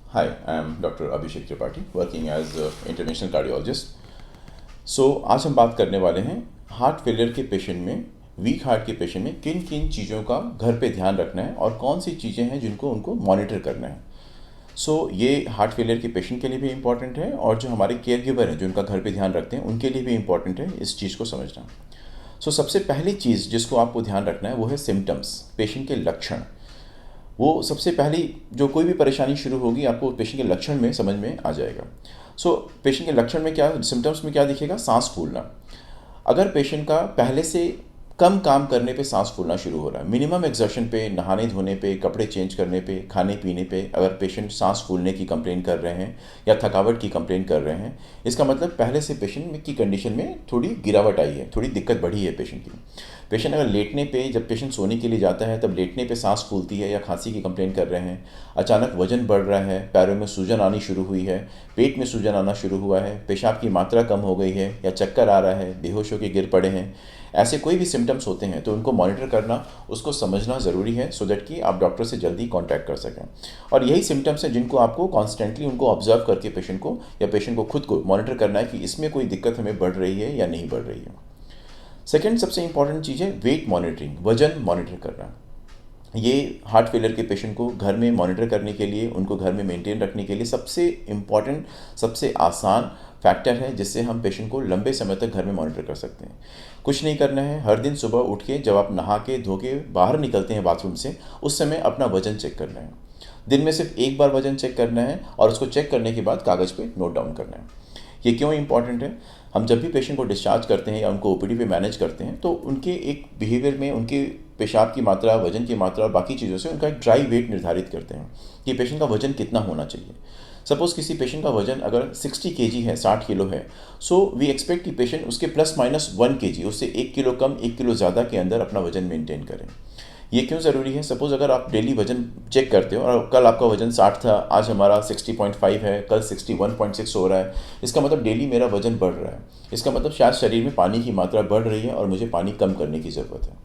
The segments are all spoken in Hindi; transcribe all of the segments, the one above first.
Hi, I am Dr. Abhishek Tripathi, working as an international cardiologist. आज हम बात करने वाले हैं हार्ट फेलियर के पेशेंट में, वीक हार्ट के पेशेंट में किन किन चीज़ों का घर पे ध्यान रखना है और कौन सी चीज़ें हैं जिनको उनको मॉनिटर करना है। ये हार्ट फेलियर के पेशेंट के लिए भी इम्पॉर्टेंट है और जो हमारे केयर गिवर हैं जो उनका घर पे ध्यान रखते हैं उनके लिए भी इम्पॉर्टेंट है इस चीज़ को समझना। सबसे पहली चीज़ जिसको आपको ध्यान रखना है वो है सिम्टम्स, पेशेंट के लक्षण। वो सबसे पहली जो कोई भी परेशानी शुरू होगी आपको पेशेंट के लक्षण में समझ में आ जाएगा। पेशेंट के लक्षण में क्या, सिम्टम्स में क्या दिखेगा? सांस फूलना। अगर पेशेंट का पहले से कम काम करने पे सांस फूलना शुरू हो रहा है, मिनिमम एक्सर्शन पे, नहाने धोने पे, कपड़े चेंज करने पे, खाने पीने पे अगर पेशेंट सांस फूलने की कंप्लेन कर रहे हैं या थकावट की कंप्लेन कर रहे हैं, इसका मतलब पहले से पेशेंट की कंडीशन में थोड़ी गिरावट आई है, थोड़ी दिक्कत बढ़ी है पेशेंट की। पेशेंट अगर लेटने पे, जब पेशेंट सोने के लिए जाता है तब लेटने पे सांस फूलती है या खांसी की कंप्लेन कर रहे हैं, अचानक वजन बढ़ रहा है, पैरों में सूजन आनी शुरू हुई है, पेट में सूजन आना शुरू हुआ है, पेशाब की मात्रा कम हो गई है या चक्कर आ रहा है, बेहोश होकर गिर पड़े हैं, ऐसे कोई भी सिम्टम्स होते हैं तो उनको मॉनिटर करना, उसको समझना ज़रूरी है सो दैट कि आप डॉक्टर से जल्दी कांटेक्ट कर सकें। और यही सिम्टम्स हैं जिनको आपको कॉन्स्टेंटली उनको ऑब्जर्व करके पेशेंट को या पेशेंट को खुद को मॉनिटर करना है कि इसमें कोई दिक्कत हमें बढ़ रही है या नहीं बढ़ रही है। सेकेंड सबसे इंपॉर्टेंट चीज़ है वेट मॉनिटरिंग, वजन मॉनिटर करना। ये हार्ट फेलियर के पेशेंट को घर में मॉनिटर करने के लिए, उनको घर में मेंटेन रखने के लिए सबसे इम्पॉर्टेंट, सबसे आसान फैक्टर है जिससे हम पेशेंट को लंबे समय तक घर में मॉनिटर कर सकते हैं। कुछ नहीं करना है, हर दिन सुबह उठ के जब आप नहा के धो के बाहर निकलते हैं बाथरूम से, उस समय अपना वजन चेक करना है। दिन में सिर्फ एक बार वजन चेक करना है और उसको चेक करने के बाद कागज़ पे नोट डाउन करना है। ये क्यों इंपॉर्टेंट है? हम जब भी पेशेंट को डिस्चार्ज करते हैं या उनको ओपीडी पे मैनेज करते हैं तो उनके एक बिहेवियर में उनके पेशाब की मात्रा, वजन की मात्रा और बाकी चीज़ों से उनका एक ड्राई वेट निर्धारित करते हैं कि पेशेंट का वजन कितना होना चाहिए। सपोज़ किसी पेशेंट का वजन अगर 60 केजी है, 60 किलो है, वी एक्सपेक्ट कि पेशेंट उसके प्लस माइनस 1 केजी, उससे 1 किलो कम, 1 किलो ज़्यादा के अंदर अपना वजन मेंटेन करें। ये क्यों ज़रूरी है? सपोज़ अगर आप डेली वजन चेक करते हो और कल आपका वजन 60 था, आज हमारा 60.5 है, कल 61.6 हो रहा है, इसका मतलब डेली मेरा वजन बढ़ रहा है। इसका मतलब शायद शरीर में पानी की मात्रा बढ़ रही है और मुझे पानी कम करने की ज़रूरत है।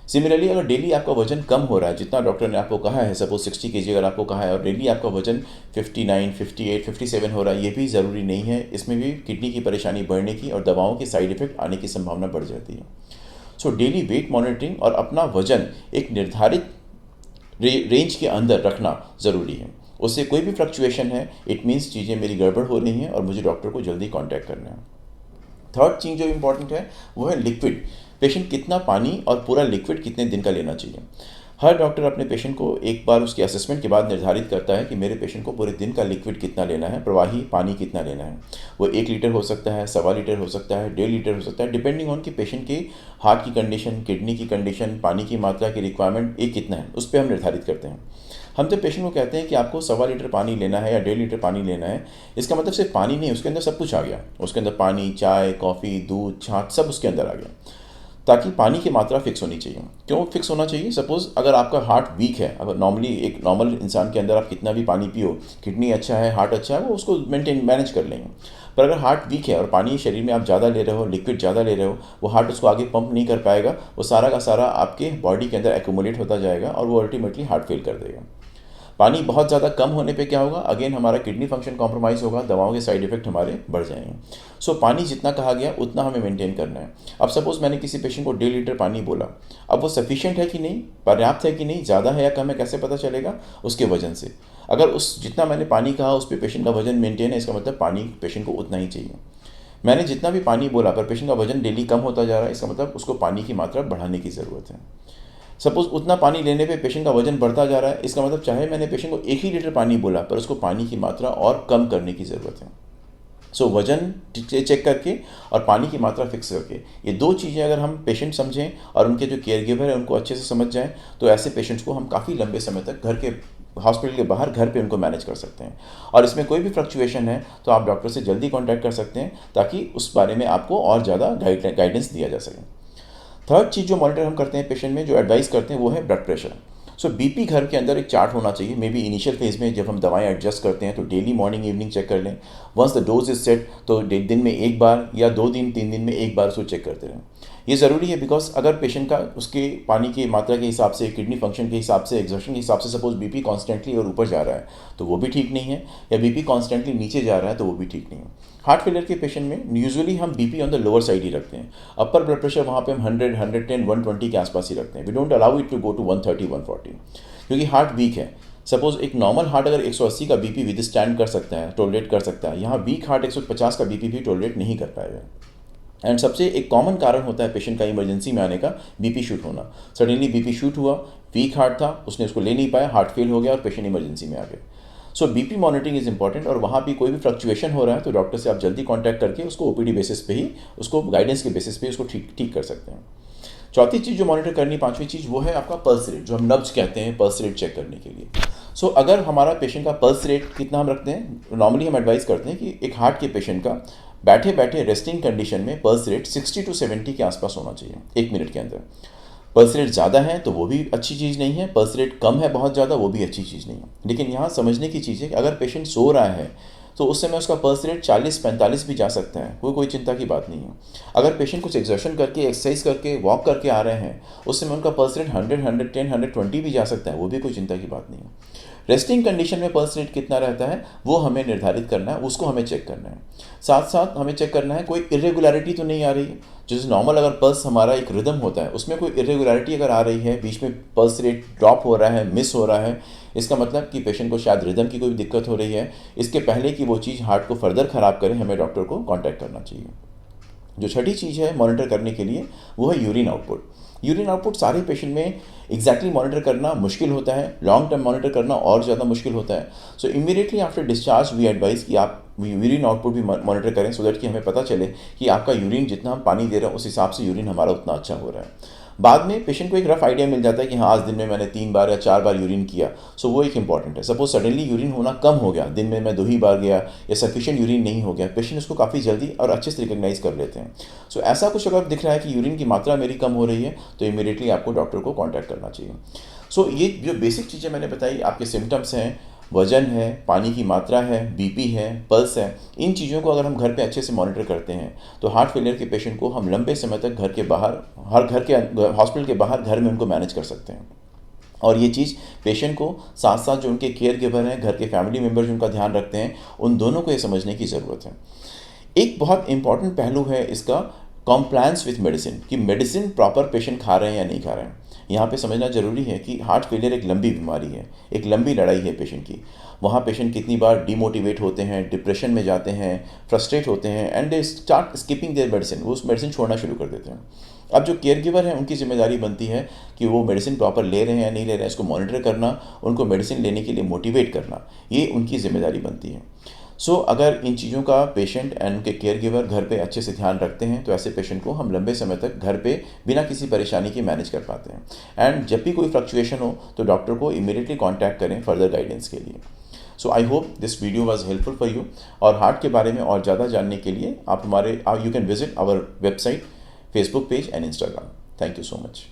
सिमिलरली अगर डेली आपका वजन कम हो रहा है, जितना डॉक्टर ने आपको कहा है, सपोज 60 केजी अगर आपको कहा है और डेली आपका वजन 59, 58, 57 हो रहा है, ये भी ज़रूरी नहीं है। इसमें भी किडनी की परेशानी बढ़ने की और दवाओं के साइड इफेक्ट आने की संभावना बढ़ जाती है। डेली वेट मॉनिटरिंग और अपना वजन एक निर्धारित रेंज के अंदर रखना ज़रूरी है। उससे कोई भी फ्लक्चुएशन है, इट मीन्स चीज़ें मेरी गड़बड़ हो रही हैं और मुझे डॉक्टर को जल्दी कांटेक्ट करना है। थर्ड चीज़ जो इम्पॉर्टेंट है वो है लिक्विड। पेशेंट कितना पानी और पूरा लिक्विड कितने दिन का लेना चाहिए। हर डॉक्टर अपने पेशेंट को एक बार उसके असेसमेंट के बाद निर्धारित करता है कि मेरे पेशेंट को पूरे दिन का लिक्विड कितना लेना है, प्रवाही पानी कितना लेना है। वो 1 लीटर हो सकता है, 1.25 लीटर हो सकता है, 1.5 लीटर हो सकता है, डिपेंडिंग ऑन कि पेशेंट के हार्ट की कंडीशन, किडनी की कंडीशन, पानी की मात्रा की रिक्वायरमेंट ये कितना है, उस पर हम निर्धारित करते हैं। हम जब पेशेंट को कहते हैं कि आपको 1.25 लीटर पानी लेना है या 1.5 लीटर पानी लेना है, इसका मतलब सिर्फ पानी नहीं, उसके अंदर सब कुछ आ गया। उसके अंदर पानी, चाय, कॉफ़ी, दूध, छाछ सब उसके अंदर आ गया, ताकि पानी की मात्रा फिक्स होनी चाहिए। क्यों फिक्स होना चाहिए? सपोज़ अगर आपका हार्ट वीक है, अगर नॉर्मली एक नॉर्मल इंसान के अंदर आप कितना भी पानी पियो, किडनी अच्छा है, हार्ट अच्छा है, वो उसको मैनेज कर लेंगे। पर अगर हार्ट वीक है और पानी शरीर में आप ज़्यादा ले रहे हो, लिक्विड ज़्यादा ले रहे हो, वो हार्ट उसको आगे पंप नहीं कर पाएगा, वो सारा का सारा आपके बॉडी के अंदर एक्यूमुलेट होता जाएगा और वो अल्टीमेटली हार्ट फेल कर देगा। पानी बहुत ज़्यादा कम होने पे क्या होगा? अगेन हमारा किडनी फंक्शन कॉम्प्रोमाइज़ होगा, दवाओं के साइड इफेक्ट हमारे बढ़ जाएंगे। पानी जितना कहा गया उतना हमें मेंटेन करना है। अब सपोज़ मैंने किसी पेशेंट को 1.5 लीटर पानी बोला, अब वो सफिशिएंट है कि नहीं, पर्याप्त है कि नहीं, ज़्यादा है या कम है, कैसे पता चलेगा? उसके वजन से। अगर उस जितना मैंने पानी कहा उस पर पेशेंट का वजन मेंटेन है, इसका मतलब पानी पेशेंट को उतना ही चाहिए। मैंने जितना भी पानी बोला पर पेशेंट का वजन डेली कम होता जा रहा है, इसका मतलब उसको पानी की मात्रा बढ़ाने की ज़रूरत है। सपोज उतना पानी लेने पे पेशेंट का वजन बढ़ता जा रहा है, इसका मतलब चाहे मैंने पेशेंट को 1 ही लीटर पानी बोला पर उसको पानी की मात्रा और कम करने की ज़रूरत है। वजन चेक करके और पानी की मात्रा फिक्स करके, ये दो चीज़ें अगर हम पेशेंट समझें और उनके जो केयर गिवर है उनको अच्छे से समझ जाएं, तो ऐसे पेशेंट्स को हम काफ़ी लंबे समय तक घर के, हॉस्पिटल के बाहर, घर पे उनको मैनेज कर सकते हैं। और इसमें कोई भी फ्लक्चुएशन है तो आप डॉक्टर से जल्दी कॉन्टैक्ट कर सकते हैं ताकि उस बारे में आपको और ज़्यादा गाइडेंस दिया जा सके। थर्ड चीज़ जो मॉनिटर हम करते हैं पेशेंट में, जो एडवाइस करते हैं, वो है ब्लड प्रेशर। बीपी घर के अंदर एक चार्ट होना चाहिए। मे बी इनिशियल फेज में जब हम दवाएं एडजस्ट करते हैं तो डेली मॉर्निंग इवनिंग चेक कर लें। Once the dose is set तो दिन में एक बार या 2 दिन 3 दिन में एक बार उसको चेक करते रहें। ये ज़रूरी है बिकॉज अगर पेशेंट का उसके पानी की मात्रा के हिसाब से, किडनी फंक्शन के हिसाब से, एग्जॉशन के हिसाब से सपोज बीपी कॉन्स्टेंटली और ऊपर जा रहा है तो वो भी ठीक नहीं है, या बीपी कॉन्स्टेंटली नीचे जा रहा है तो वो भी ठीक नहीं है। हार्ट फेलियर के पेशेंट में यूजुअली हम BP on the lower side ही रखते हैं। अपर ब्लड प्रेशर वहाँ पे हम 100, 110, 120 के आसपास ही रखते हैं। We don't allow it to go to 130, 140, क्योंकि हार्ट वीक है। सपोज एक नॉर्मल हार्ट अगर 180 का बीपी विद स्टैंड कर सकता है, टॉलरेट कर सकता है, यहाँ वीक हार्ट 150 का बीपी भी टॉलरेट नहीं कर पाएगा। एंड सबसे एक कॉमन कारण होता है पेशेंट का इमरजेंसी में आने का बीपी शूट होना। सडनली बीपी शूट हुआ, वीक हार्ट था, उसने उसको ले नहीं पाया, हार्ट फेल हो गया और पेशेंट इमरजेंसी में आ गया। सो बीपी मॉनिटरिंग इज इंपॉर्टेंट, और वहाँ भी कोई भी फ्लक्चुएशन हो रहा है तो डॉक्टर से आप जल्दी कॉन्टैक्ट करके उसको ओपीडी बेसिस पे ही, उसको गाइडेंस के बेसिस पे उसको ठीक कर सकते हैं। चौथी चीज़ जो मॉनिटर करनी, पांचवी चीज़, वो है आपका पल्स रेट, जो हम नब्ज कहते हैं, पल्स रेट चेक करने के लिए। सो अगर हमारा पेशेंट का पल्स रेट कितना हम रखते हैं, नॉर्मली हम एडवाइस करते हैं कि एक हार्ट के पेशेंट का बैठे बैठे रेस्टिंग कंडीशन में पल्स रेट 60 to 70 के आसपास होना चाहिए 1 मिनट के अंदर। पल्स रेट ज़्यादा है तो वो भी अच्छी चीज़ नहीं है, पल्स रेट कम है बहुत ज़्यादा, वो भी अच्छी चीज़ नहीं है। लेकिन यहाँ समझने की चीज़ है कि अगर पेशेंट सो रहा है तो उस समय उसका पल्स रेट 40-45 भी जा सकता है, कोई चिंता की बात नहीं है। अगर पेशेंट कुछ एक्सर्शन करके, एक्सरसाइज करके, वॉक करके आ रहे हैं, उस समय उनका पल्स रेट 100, 110, 120 भी जा सकता है, वो भी कोई चिंता की बात नहीं है। रेस्टिंग कंडीशन में पल्स रेट कितना रहता है वो हमें निर्धारित करना है, उसको हमें चेक करना है। साथ साथ हमें चेक करना है कोई इरेगुलरिटी तो नहीं आ रही है। जैसे नॉर्मल अगर पल्स हमारा एक रिदम होता है, उसमें कोई इरेगुलरिटी अगर आ रही है, बीच में पल्स रेट ड्रॉप हो रहा है, मिस हो रहा है, इसका मतलब कि पेशेंट को शायद रिदम की कोई दिक्कत हो रही है। इसके पहले कि वो चीज़ हार्ट को फर्दर ख़राब करे, हमें डॉक्टर को कॉन्टैक्ट करना चाहिए। जो छठी चीज़ है मॉनिटर करने के लिए वो है यूरिन आउटपुट। यूरिन आउटपुट सारे पेशेंट में एग्जैक्टली मॉनिटर करना मुश्किल होता है, लॉन्ग टर्म मॉनिटर करना और ज़्यादा मुश्किल होता है। So immediately after discharge we advice कि आप यूरिन आउटपुट भी मॉनिटर करें, सो दैट कि हमें पता चले कि आपका यूरिन जितना हम पानी दे रहे हैं उस हिसाब से यूरिन हमारा उतना अच्छा हो रहा है। बाद में पेशेंट को एक रफ आइडिया मिल जाता है कि हाँ आज दिन में मैंने 3 बार या 4 बार यूरिन किया, सो वो एक इंपॉर्टेंट है। सपोज सडनली यूरिन होना कम हो गया, दिन में मैं 2 ही बार गया या सफिशिएंट यूरिन नहीं हो गया, पेशेंट उसको काफ़ी जल्दी और अच्छे से रिकॉग्नाइज कर लेते हैं। सो ऐसा कुछ अगर दिख रहा है कि यूरिन की मात्रा मेरी कम हो रही है तो इमीडिएटली आपको डॉक्टर को कॉन्टैक्ट करना चाहिए। सो ये जो बेसिक चीज़ें मैंने बताई, आपके सिम्टम्स हैं, वजन है, पानी की मात्रा है, बीपी है, पल्स है, इन चीज़ों को अगर हम घर पे अच्छे से मॉनिटर करते हैं तो हार्ट फेलियर के पेशेंट को हम लंबे समय तक घर के बाहर, घर के हॉस्पिटल के बाहर घर में उनको मैनेज कर सकते हैं। और ये चीज़ पेशेंट को साथ साथ जो उनके केयर गिवर हैं, घर के फैमिली मेम्बर जो उनका ध्यान रखते हैं, उन दोनों को ये समझने की ज़रूरत है। एक बहुत इंपॉर्टेंट पहलू है इसका कॉम्प्लायंस विथ मेडिसिन, कि मेडिसिन प्रॉपर पेशेंट खा रहे हैं या नहीं खा रहे हैं। यहाँ पे समझना ज़रूरी है कि हार्ट फेलियर एक लंबी बीमारी है, एक लंबी लड़ाई है पेशेंट की। वहाँ पेशेंट कितनी बार डिमोटिवेट होते हैं, डिप्रेशन में जाते हैं, फ्रस्ट्रेट होते हैं, and they start skipping their medicine, वो उस मेडिसिन छोड़ना शुरू कर देते हैं। अब जो केयर गिवर है उनकी जिम्मेदारी बनती है कि वो मेडिसिन प्रॉपर ले रहे हैं या नहीं ले रहे हैं, इसको मॉनिटर करना, उनको मेडिसिन लेने के लिए मोटिवेट करना, ये उनकी जिम्मेदारी बनती है। सो अगर इन चीज़ों का पेशेंट एंड उनके केयर गिवर घर पे अच्छे से ध्यान रखते हैं तो ऐसे पेशेंट को हम लंबे समय तक घर पे बिना किसी परेशानी के मैनेज कर पाते हैं। एंड जब भी कोई फ्लक्चुएशन हो तो डॉक्टर को इमीडिएटली कॉन्टैक्ट करें फर्दर गाइडेंस के लिए। So I hope this video was helpful for you. और हार्ट के बारे में और ज़्यादा जानने के लिए आप you can visit our website, Facebook page and Instagram. Thank you so much.